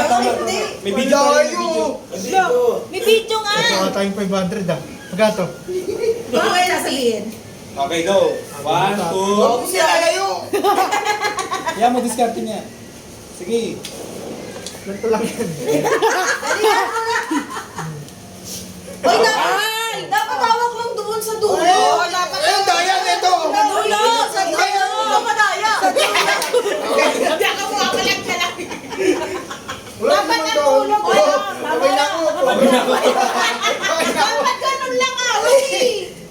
tama. May video pa rin, may video. May video nga. Ito tayong 500 ah. Pagkato. Okay na sabihin. Okay, go. 1, 2. Siya layo. Yan mo, diskarte niya. Sige. Ganito lang yan. Oy, dapat hawak lang doon sa dulo. Dapat Ayun, daya nito. sa dulo. Sa dulo. Ito madaya. Sabi ako mo, akalag ka lang. Dapat ang dulo ko. Okay na ako. Dapat ganun lang away.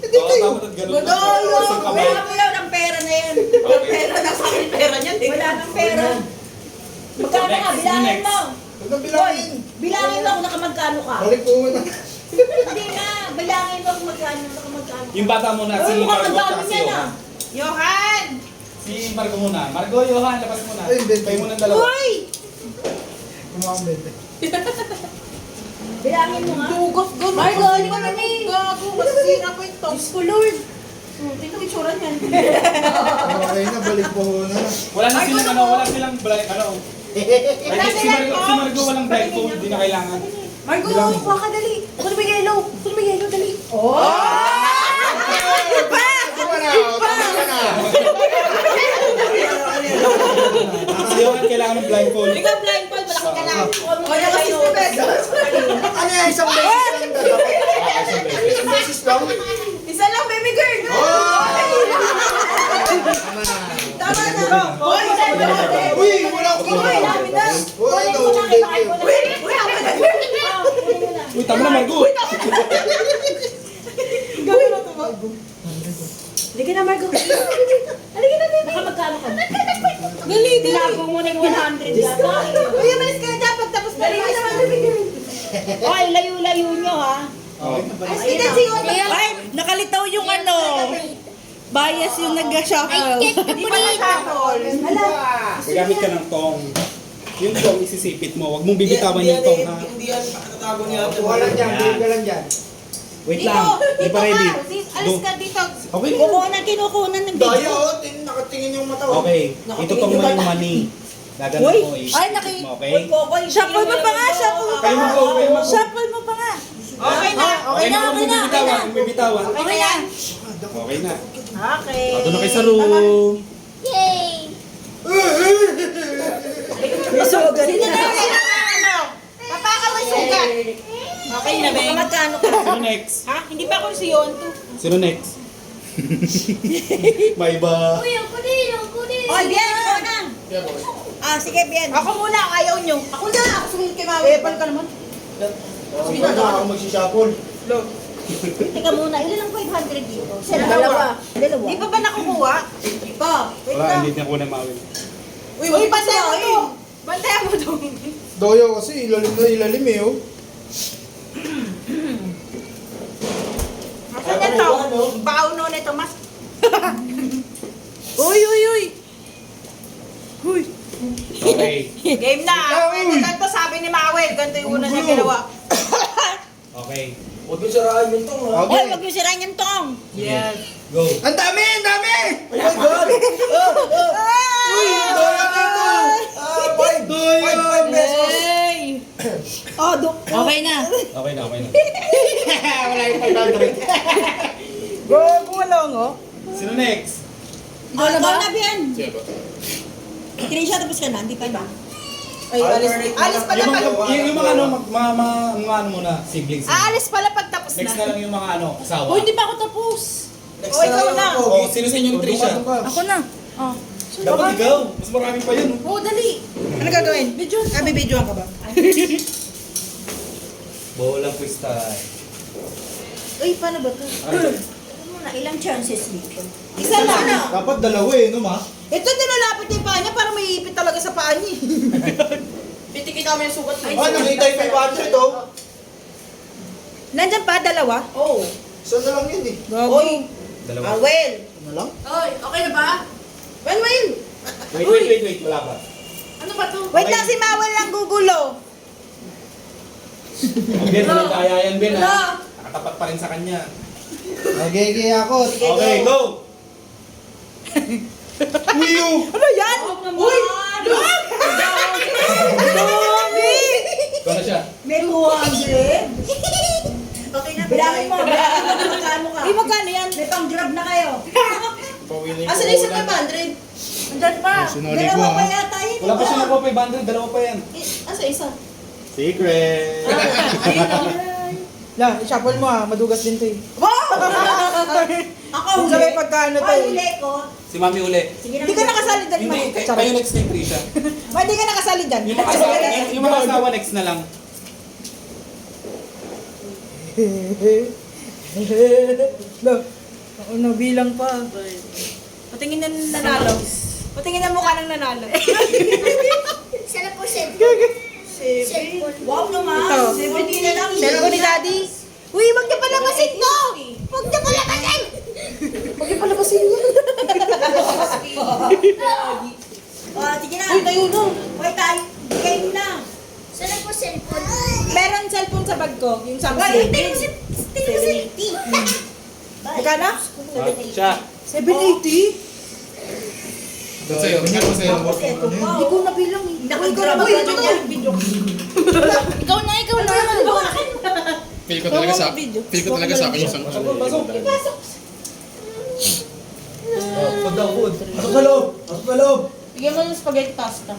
Oo, tama at ganun. Madaya. Isang kamay. Wala mo yun ang pera na yan. Ang pera na sa akin pera niyan. Wala nang pera. Magkano ka? Next, Bilangin next. mo. Huwag kang bilangin. Bilangin mo kung nakamagkano ka. Balik po muna. Hindi na. Bilangin mo kung magkano nakamagkano. Yung bata muna, si Mukhang Margo ang dami at si niya na. Johan. Johan! Si Margo muna. Margo, Johan, labas muna. Ay, hindi. Kayo muna ang dalawa. Uy! Kumakang bente. Bilangin mo nga. Dugot, gano'n. Margo, hindi ka naman eh. Gago, masisira ko ito. Diyos ko, Lord. Tingnan yung tsura niyan. Okay na, balik po muna. Wala na silang ano, wala silang blind, ano. Si Margo walang blindfold, hindi na kailangan. Margo, kuha ka dali. Kuha na ba yellow? Kuha na ba yellow, dali. Oh! Tama na, tama na. Si Johan kailangan ng blindfold. Hindi ka blindfold, malaki ka lang. Ano yan, isang beses lang dapat. Isang beses lang. Isa lang, baby girl. Tama na. Tama na. Hoy, Uy, wala akong Uy, dami na. Uy, Kunin ano, mo na kay Margo. uy. Uy, tama na. Kunin mo na. Uy, tama na Margo. Gawin mo ito mo. Halika na, Margo. Halika na, baby. Nakamagkano ka? Dali, tinago mo na yung 100 yata. Uy, umalis ka na dapat. Tapos dali ka naman, baby girl. Oy, layo-layo nyo, ha? Ay, kasi yun. Ay, nakalitaw yung ano. Bias yung nag-shuffle. Hindi pa nag-shuffle. Hala. Gagamit ka ng tong. Yung tong isisipit mo. Huwag mong bibitawan yung tong, ha? Hindi yan nakatago niya. Wala dyan, bigyan ka lang dyan. Wait lang. Hindi pa ready. Alis ka dito. Okay. Kinukunan ng Daya, video. oh, nakatingin yung mata. oh. Okay. Itutok mo yung money. Gaganon Uy! mo. Ay, isipit mo, okay? Shuffle mo pa nga, shuffle mo pa Kayo nga. mag-go, kayo mag-go. Shuffle mo pa nga. Okay na. Okay na, huwag mong bibitawan. Huwag mong bibitawan. Okay na. Okay na. Okay. Doon na kayo sa room. Yay! Sino na? Ano? Papaka mo sugat. Okay na, Beng. Magkano ka? Sino next? Ha? Hindi pa ako si Yonto. Sino next? May iba. ang kunin. Oy, Bien, ikaw na. Ah, sige, Bien. Ako muna, ayaw nyo. Ako na, ako sumunod kay Maui. Eh, ka naman. Sige na, ako magsishuffle. Teka muna, ilan ang 500 dito? Dalawa. Di pa ba nakukuha? Di pa. Wait Wala, lang. hindi na ko na mawin. Uy, bantayan mo to. Bantayan mo to. Doyo kasi ilalim na ilalim eh, oh. Asan yan to? Bauno nito, mas. Uy, uy, uy. Uy. Okay. Game na. Pwede ganito, sabi ni Maui. Ganito yung una niya ginawa. Okay. Huwag yung sarahan yung tong ha. Uy, Okay. wag yung sirain yung tong. Yes. Go. Ang dami, ang dami! Oh my God! Uy, doyo dito! Five pesos! Hey. Oh, okay na. Okay na, okay na. Wala yung 500. Go, kumalong, oh. Sino next? Ikaw na ba? na, Bien. Trisha, tapos ka na. Hindi pa ba? Ay, alis pala Yung pag... mga, yung mga ano, mga ano muna, siblings. Aalis pala pag tapos na. Next na lang yung mga ano, asawa. Uy, hindi pa ako tapos. Next Oh, ikaw lang na. ako. Oh, sino sa inyo yung Trisha? Ako na. Oh. Dapat ikaw. Mas marami pa yun. Oo, dali. Ano gagawin? Video. Kami videoan ka ba? Bolang freestyle. Uy, paano ba to? Ano? Ilang chances dito? Isa lang. Dapat dalawa eh, no ma? Ito nilalapit niya yung paa niya para may ipit talaga sa paa niya. Pitikin namin yung sugat Ah, nakita yung 500 oh. Nandyan pa, dalawa? Oo. Isa na lang yun eh. Oy, Dalawa. Awel. Ano lang? Oy, okay na ba? Well. Wait. Wala pa. Ano ba to? Wait lang, si Mawel lang gugulo. Okay, walang kaya yan, Ben, Wala. ha? Nakatapat pa rin sa kanya. Nagigay ako. Okay, go! Uy, oh! Ano yan? Uy! Look! Dami! Okay na. Bilangin mo magkano ka. Eh, magkano yan? May pang-grab na kayo. Pawiling Asa na yung 500? Andyan pa. Sinuli ko, Dalawa pa ah. yata yun. Wala pa siya nakuha 500, dalawa pa yan. Asa isa? Secret! La, i-shuffle mo madugas din to eh. Ako Kung sabay pagkano to Ay, eh. huli ko. Si Mami uli. Sige na. Hindi ka nakasali dyan, Hindi, Ma. kayo next kay Trisha. Ma, hindi ka nakasali dyan. Yung mga asawa next na lang. La, ako bilang pa. Patingin na nanalo. Patingin na mukha ng nanalo. Sana po cellphone. Wow naman. Ito. 70 na lang. Cellphone ni Daddy. Uy, wag niyo palabasin to! Wag niyo palabasin! Huwag yung palabasin yun. Sige na. Uy, tayo na. Uy, tayo. Bigay mo na. Sana po cellphone. Meron cellphone sa bag ko, yung Uy, Samsung. tingin mo si 70. Magkano? Siya. 780? Ba't sa'yo? Ano sa'yo? Hindi ko nabilang eh. Naku, ikaw na mag-video niya. Ikaw na. Feel ko talaga sa akin yung sang Pasok sa loob! Pasok sa loob! Bigyan mo ng spaghetti pasta.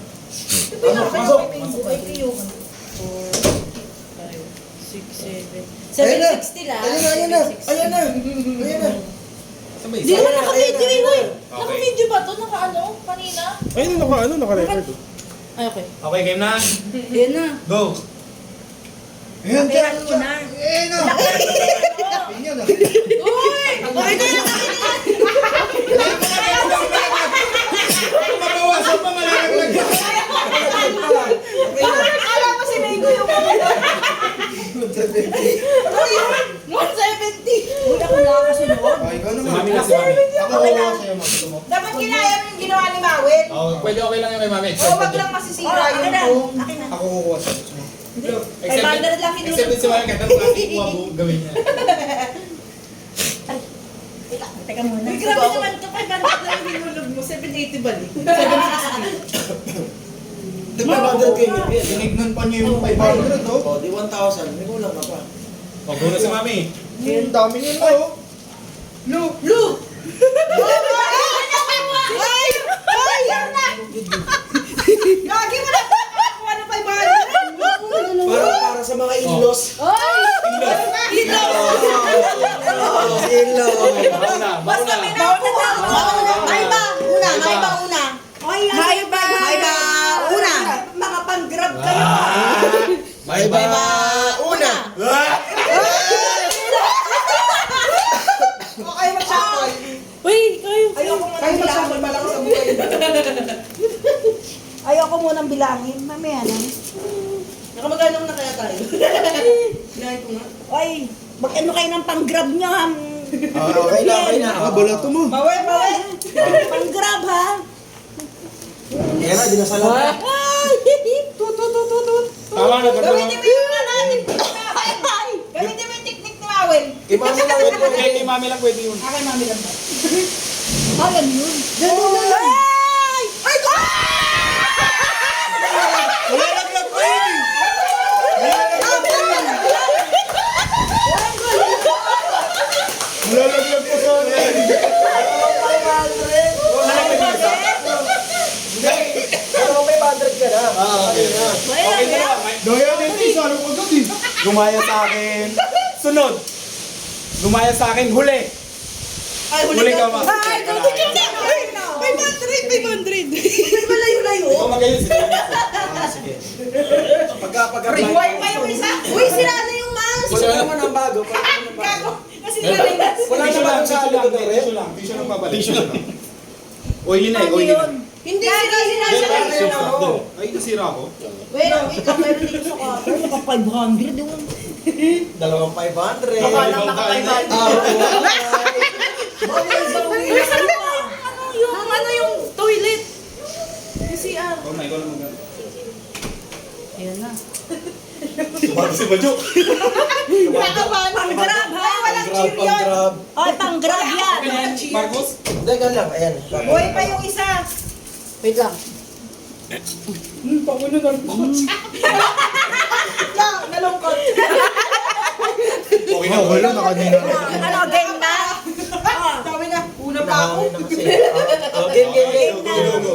Pasok! 760 lang. Ayan na! Ayan na! Ayan na! Di naman naka-video yun. Naka-video ba to? Naka-ano? Kanina? Ayun, naka-record. Ay, okay. Okay, game na. Yan na. Go. Ayan, Kailan mo na. Ayan na. Ayan na. Uy! Okay na yan. Mabawasan pa malalaglag. Alam mo si Mego yung 170. Una ko lang kasi noon. Ikaw Si naman. Mami na, si Mami. Ako kukuha sa'yo, gusto mo. Dapat kinaya mo yung ginawa ni Mawel. Pwede okay lang yung kay Mami. O, wag lang masisira yung kung. Akin na. Ako kukuha sa'yo, gusto mo. 500 lang Except si kinulog. Mami, kahit anong klase kuha mo gawin niya. Teka muna. Uy, grabe naman to. 500 lang hinulog mo. 780 balik. 760. Di 500 kayo may Tinignan pa niya yung 500, oh. O, di 1,000. May kulang ka pa. O, guna si Mami. Ang dami niya, oh. Lu! Ay! Ay! Lagi mo na kuha ng 500. Para sa mga in-laws. Mauna, mauna. Ay ba? Una. Ay ba una? Ay ba? Ay ba? Una. Mga pang-grab kayo. May ba? Una. O kayo mag-shuffle. Uy, kayo. Ayoko mo Kayo nang mag-shuffle bilangin. pa lang sa buhay. Ayoko mo nang bilangin. Mamaya na. Nakamagano na kaya tayo? Hinahin ko nga. Oy, mag-ano kayo ng pang-grab nyo ha? Okay na. Balato mo. Bawal. Pang-grab ha? Kaya na, dinasalan ka. Ay! Tama na, Gamitin mo yung natin. Gamitin mo yung technique ni Mawel. Kay Mami lang ito. Kay Mami lang pwede yun. Akin mami lang ba? Ayan yun. Ay! Ay! Malalaglag pa yun, eh. Malalaglag pa sa akin. Pero may 100 ka na. Okay na. Daya na ito, isa lang agad, eh. Gumaya sa akin. Sunod. Gumaya sa akin. Huli. Ay, Huli ka ma. Ay, gawin ka na. 500. Malayo-layo. Ikaw magayon si Mami. Sige. Pagka Buhay pa yung isa. Uy, sira na yung mouse. Wala naman ang bago. Wala naman ang bago. Kasi nalalas. Wala naman ang sa likod ng rep. Tissue lang. Tissue lang babalik. Tissue lang. O yun na eh. O yun na. Hindi, sira na Doon. Ay, nasira ako. Wait lang, meron dito sa kwarto. Naka 500 yung... Dalawang 500. Akala naka 500. Yung toilet. Yung CR. Oh my God. Ayan na. Bago si Bajo. Pang-grab ha? Walang cheer yun. Pang-grab. Ay, pang-grab yan. Marcos? Teka lang, ayan. Buhay pa yung isa. Wait lang. Nalungkot. wala na kanina. Ano, game na? Sabi na, una pa ako. Nahangin na kasi. Oh, game, game, game. Go, go, go.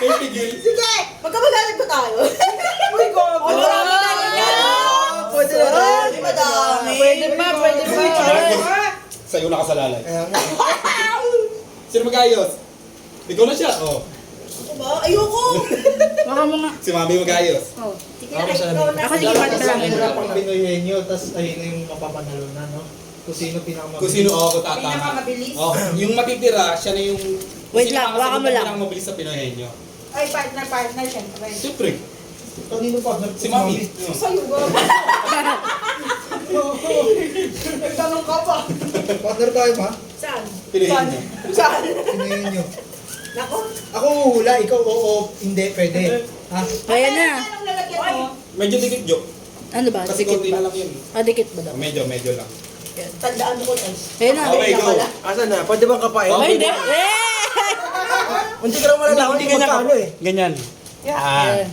May pigil. Sige, magkamagalag ba tayo? Uy, go. Marami na yan. Pwede na rin. Madami. Pwede pa, pwede pa. Sa'yo nakasalalay. Kaya nga. Sino mag-ayos? Ikaw na siya. Oh. Ako ba? Ayoko. Baka mo nga. Si Mami mag-ayos. Ako sa lamin. Ako sige, part lang. Pag Pinoy nyo, tapos ayun na yung mapapanalo na, no? Kung sino pinakamabilis. Kung sino ako tatama. Pinakamabilis. Oh, yung matitira, siya na yung... Wait sino lang, makakasagot waka mo ng lang. pinakamabilis sa Pinoyenyo. Ay, partner, syempre. Siyempre. Kanino pa? Si Mami. Sa'yo ba? Nagtanong ka pa. Partner tayo ba? Saan? Pinoyenyo. Saan? Pinoy nyo. Nako. Ako hula, ikaw oo, hindi, pwede. Ha? Ayan na. Anong lalagyan mo? Medyo dikit, Jo. Ano ba? Kasi Dikit konti ba? na lang yun. Dikit ba daw? Medyo lang. Tandaan mo ko, Tans. Ayan na. Okay, go. Asan na? Pwede bang kapain? Ay, hindi. Hindi ka lang malalaman kung magkano eh. Ganyan. Ayan.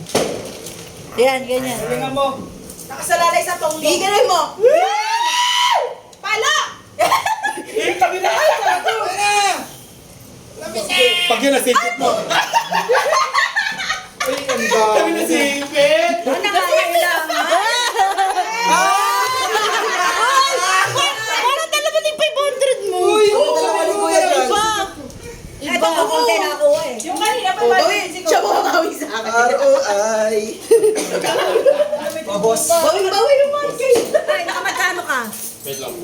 Ayan, ganyan. Tingnan mo. Nakasalalay sa tonggo. Bigay mo! Pala! Pag yun nasipit mo. Ay, ang ba? Kami nasipit. Ano nga lang? Parang dalawa din 500 mo. Dalawa ni Kuya dyan. Ito, kukunti na ako eh. Yung kanina pa ba? Siya mo makawi sa akin. ROI. Mabos. Bawi naman kayo. Ay, nakamagkano ka? Wait lang.